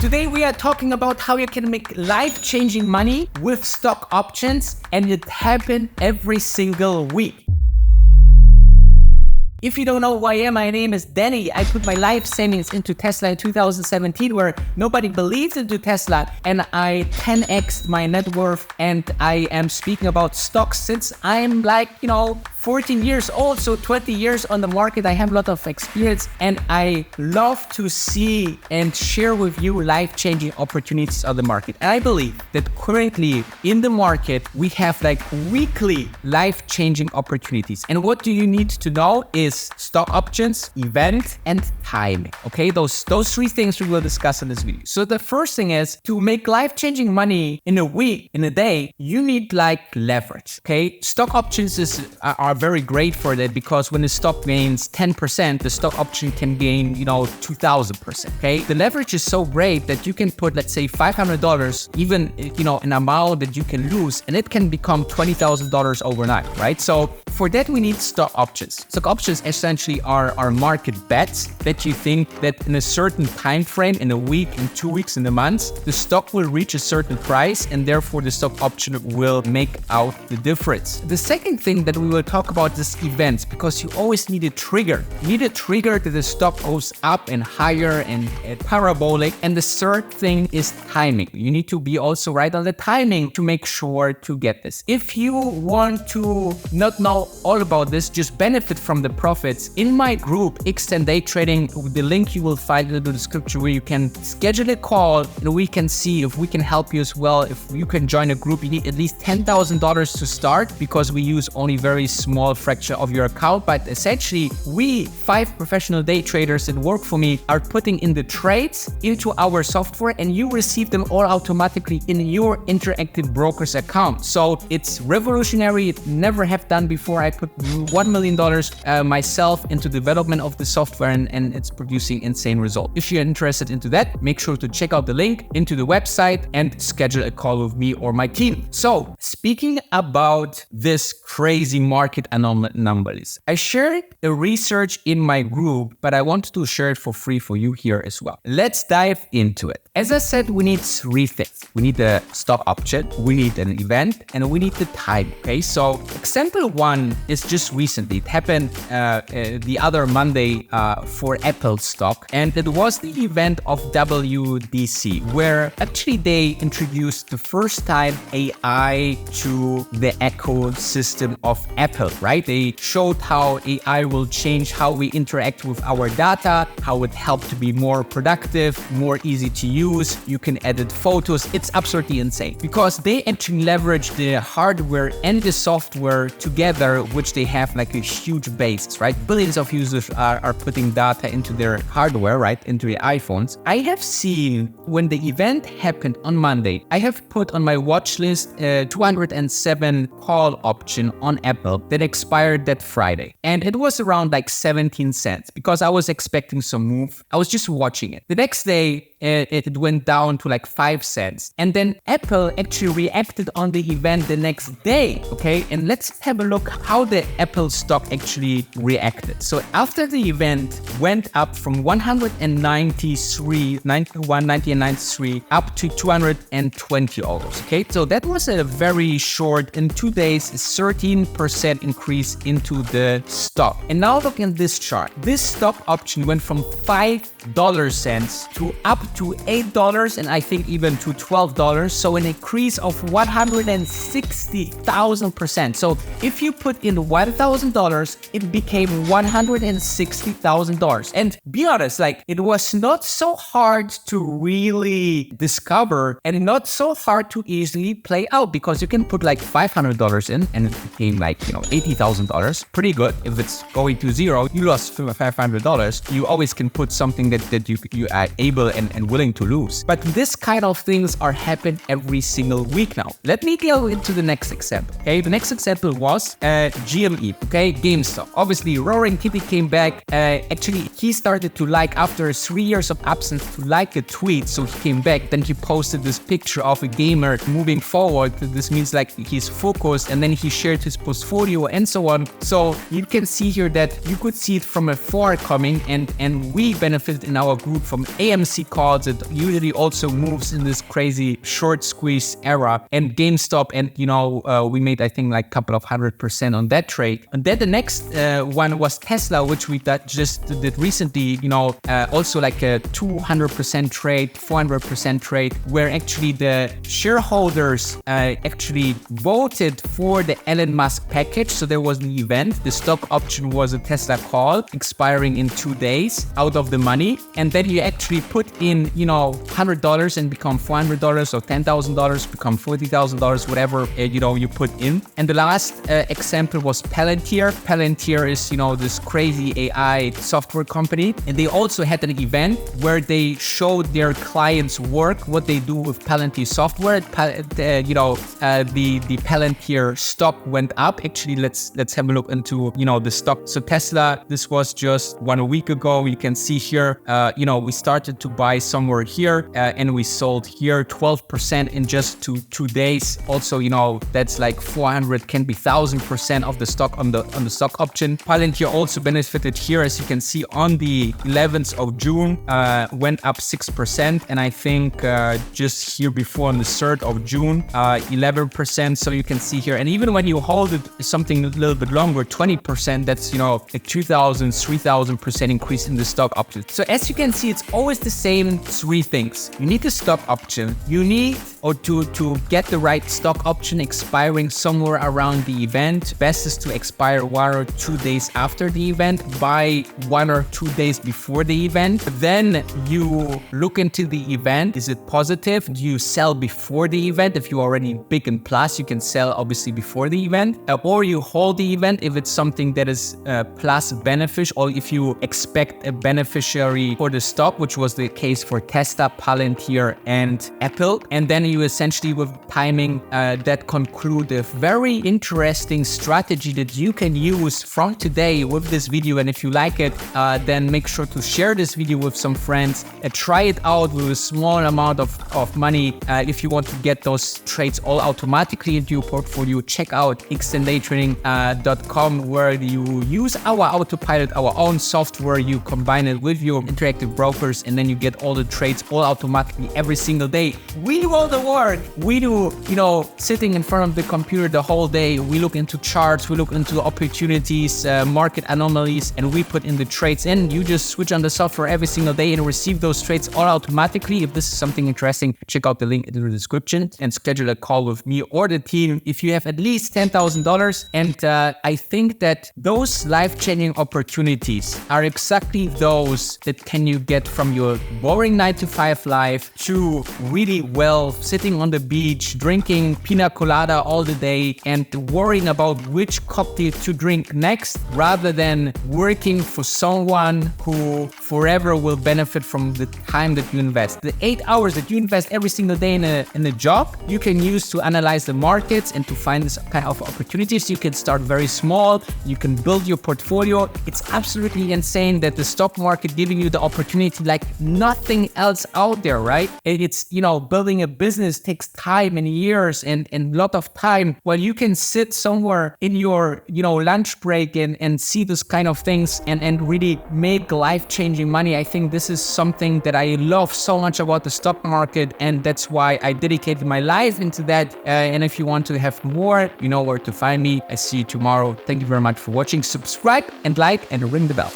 Today we are talking about how you can make life-changing money with stock options, and it happens every single week. If you don't know who I am, my name is Danny. I put my life savings into Tesla in 2017 where nobody believed into Tesla, and I 10x'd my net worth, and I am speaking about stocks since I'm 14 years old, so 20 years on the market. I have a lot of experience, and I love to see and share with you life-changing opportunities on the market. And I believe that currently in the market, we have weekly life-changing opportunities. And what do you need to know is stock options, event, and timing. Okay, those three things we will discuss in this video. So the first thing is to make life-changing money in a week, in a day, you need leverage. Okay, stock options are very great for that, because when the stock gains 10%, the stock option can gain 2,000%. Okay, the leverage is so great that you can put, let's say, $500, even an amount that you can lose, and it can become $20,000 overnight, right? So for that, we need stock options. Stock options essentially are market bets that you think that in a certain time frame, in a week, in 2 weeks, in a month, the stock will reach a certain price, and therefore the stock option will make out the difference. The second thing that we will talk about is events, because you always need a trigger. You need a trigger that the stock goes up and higher and parabolic. And the third thing is timing. You need to be also right on the timing to make sure to get this. If you want to not know all about this, just benefit from the profits, in my group X10 Day Trading, the link you will find in the description, where you can schedule a call and we can see if we can help you as well. If you can join a group, you need at least $10,000 to start, because we use only very small fraction of your account. But essentially, we 5 professional day traders that work for me are putting in the trades into our software, and you receive them all automatically in your interactive broker's account. So it's revolutionary. It never have done before. I put $1 million myself into development of the software, and it's producing insane results. If you're interested into that, make sure to check out the link into the website and schedule a call with me or my team. So speaking about this crazy market anomalies, I shared a research in my group, but I wanted to share it for free for you here as well. Let's dive into it. As I said, we need 3 things. We need the stock option, we need an event, and we need the time. Okay, so example 1 is just recently. It happened the other Monday for Apple stock, and it was the event of WDC, where actually they introduced the first time AI to the ecosystem of Apple, right? They showed how AI will change how we interact with our data, how it helped to be more productive, more easy to use. You can edit photos. It's absolutely insane, because they actually leverage the hardware and the software together, which they have a huge base, right? Billions of users are putting data into their hardware, right? Into the iPhones. I have seen when the event happened on Monday, I have put on my watch list 207 call option on Apple that expired that Friday. And it was around 17 cents, because I was expecting some move. I was just watching it. The next day, it went down to 5 cents. And then Apple actually reacted on the event the next day, okay? And let's have a look how the Apple stock actually reacted. So after the event went up from 193, 91, 90, and 93 up to 220 almost, okay? So that was a very short, in 2 days, 13% increase into the stock. And now look at this chart. This stock option went from $5 to up to $8, and I think even to $12. So an increase of 160,000%. So if you put in $1,000, it became $160,000. And be honest, it was not so hard to really discover, and not so hard to easily play out, because you can put $500 in, and it became $80,000. Pretty good. If it's going to zero, you lost $500. You always can put something that you are able and willing to lose. But this kind of things are happening every single week now. Let me go into the next example. Okay, the next example was GME, okay, GameStop. Obviously, Roaring Kitty came back. Actually, he started to like, after 3 years of absence, to like a tweet. So he came back. Then he posted this picture of a gamer moving forward. This means like he's focused, and then he shared his portfolio and so on. So you can see here that you could see it from afar coming, and we benefited in our group from AMC calls. It usually also moves in this crazy short squeeze era, and GameStop, and we made, I think, like a couple of 100% on that trade. And then the next one was Tesla, which we just did recently, also like a 200% trade, 400% trade, where actually the shareholders actually voted for the Elon Musk package. So there was an event. The stock option was a Tesla call expiring in 2 days out of the money. And then you actually put in, $100 and become $400, or $10,000 become $40,000, whatever, you put in. And the last example was Palantir. Palantir is, this crazy AI software company. And they also had an event where they showed their clients' work, what they do with Palantir software. The Palantir stock went up. Actually, let's have a look into, the stock. So Tesla, this was just 1 week ago. You can see here, we started to buy somewhere here and we sold here 12% in just 2 days. Also, that's like 400, can be 1,000% of the stock on the stock option. Palantir also benefited here, as you can see, on the 11th of June, went up 6%, and I think just here before on the 3rd of June, 11%. So you can see here, and even when you hold it something a little bit longer, 20%, that's a 2,000, 3,000% increase in the stock option. So as you can see, it's always the same 3 things. You need the stock option. You need, or to get the right stock option expiring somewhere around the event. Best is to expire 1 or 2 days after the event. Buy 1 or 2 days before the event. Then you look into the event. Is it positive? Do you sell before the event? If you're already big and plus, you can sell obviously before the event. Or you hold the event if it's something that is plus beneficial, or if you expect a beneficiary for the stock, which was the case for Tesla, Palantir, and Apple. And then you essentially, with timing, that conclude a very interesting strategy that you can use from today with this video. And if you like it, then make sure to share this video with some friends. Try it out with a small amount of money. If you want to get those trades all automatically into your portfolio, check out xtendaytrading.com, where you use our autopilot, our own software. You combine it with your interactive brokers, and then you get all the trades all automatically every single day. We do all the work. We do, sitting in front of the computer the whole day. We look into charts, we look into opportunities, market anomalies, and we put in the trades in. You just switch on the software every single day and receive those trades all automatically. If this is something interesting, check out the link in the description and schedule a call with me or the team if you have at least $10,000. And I think that those life-changing opportunities are exactly those that can you get from your boring 9-to-5 life to really sitting on the beach, drinking pina colada all the day and worrying about which cocktail to drink next, rather than working for someone who forever will benefit from the time that you invest. The 8 hours that you invest every single day in a job, you can use to analyze the markets and to find this kind of opportunities. You can start very small. You can build your portfolio. It's absolutely insane that the stock market giving you the opportunity like nothing else out there, right? It's, building a business takes time and years and a lot of time. While you can sit somewhere in your, lunch break and see this kind of things and really make life-changing money. I think this is something that I love so much about the stock market, and that's why I dedicated my life into that. And if you want to have more, you know where to find me. I see you tomorrow. Thank you very much for watching. Subscribe and like and ring the bell.